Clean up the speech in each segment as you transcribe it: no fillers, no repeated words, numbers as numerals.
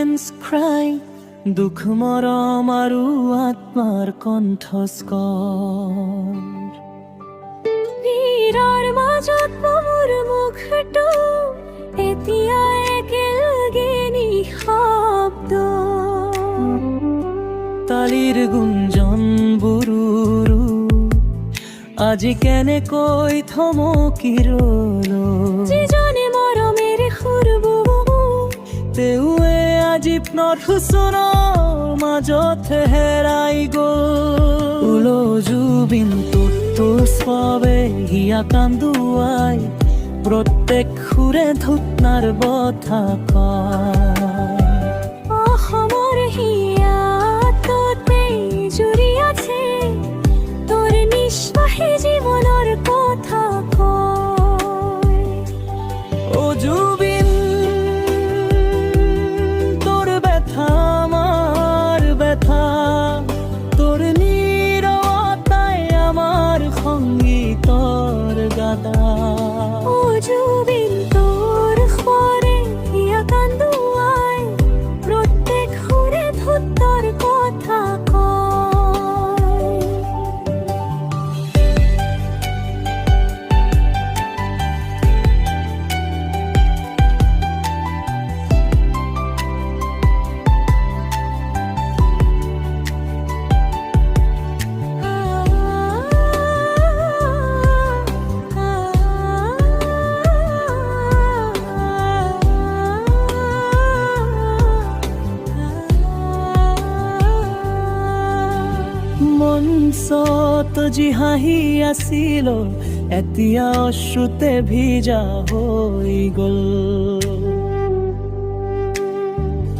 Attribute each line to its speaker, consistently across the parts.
Speaker 1: silence cry দুখ মৰম আৰু আত্মাৰ কণ্ঠস্বৰ
Speaker 2: নীৰৰ মাজত মোৰ মুখটো এতিয়া একেলগে নিশব্দ
Speaker 1: তালিৰ গুঞ্জন বুৰুৰু আজি কেনেকৈ থমকি ৰ'ল
Speaker 2: যিজনে মৰমেৰ সুৰ
Speaker 1: তেৱে আজি পুনৰ সূচনাৰ মাজত হেৰাই গ'ল জুবিন তোৰ বাবে হিয়া কান্দুৱাই প্ৰত্যেক সুৰে ধুতনাৰ বথা কয়
Speaker 2: অসমৰ হিয়াততে জুৰি আছে তোৰ নিশ্বাসে জীৱনৰ কথা কয়
Speaker 1: ও জুবিন তোৰ ব্যথা আমাৰ ব্যথা তোৰ নীৰৱতাই আমাৰ সংগীতৰ গাদা
Speaker 2: ও জুবিন তোৰ সুৰে হিয়া কান্দুৱাই প্ৰত্যেক সুৰে ধুতৰ কথা কয়
Speaker 1: মঞ্চত যি হাঁহি আছিল এতিয়া অশ্ৰুতে ভিজা হৈ গ'ল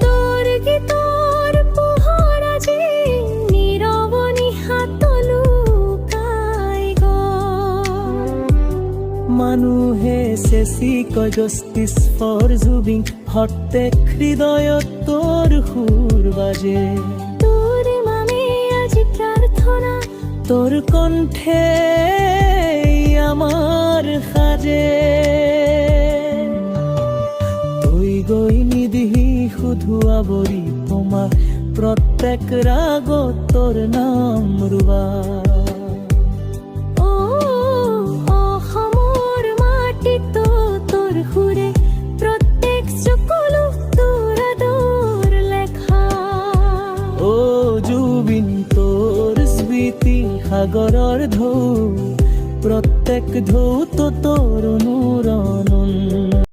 Speaker 2: তোৰ গীতৰ পোহৰ আজি নীৰৱ নিশাত লুকাই গ'ল
Speaker 1: মানুহে চেঁচি কয় জাষ্টিছ ফৰ জুবিন প্ৰত্যেক হৃদয়ত তোৰ সুৰ বাজে
Speaker 2: তোৰ নামে আজি প্ৰাৰ্থনা
Speaker 1: তোৰ কণ্ঠে আমাৰ সাজে তই গৈ নিদিহি শুধু আৱৰি তোমাক প্ৰত্যেক ৰাগত তোৰ নাম ৰুবা
Speaker 2: অসমৰ মাটিতো তোৰ সুৰে প্ৰত্যেক চকুলো তোৰ আদৰ লেখা
Speaker 1: ও জুবিন তোৰ স্মৃতি সাগৰৰ ঢৌ প্ৰত্যেক ঢৌতো তোৰ অনুৰণন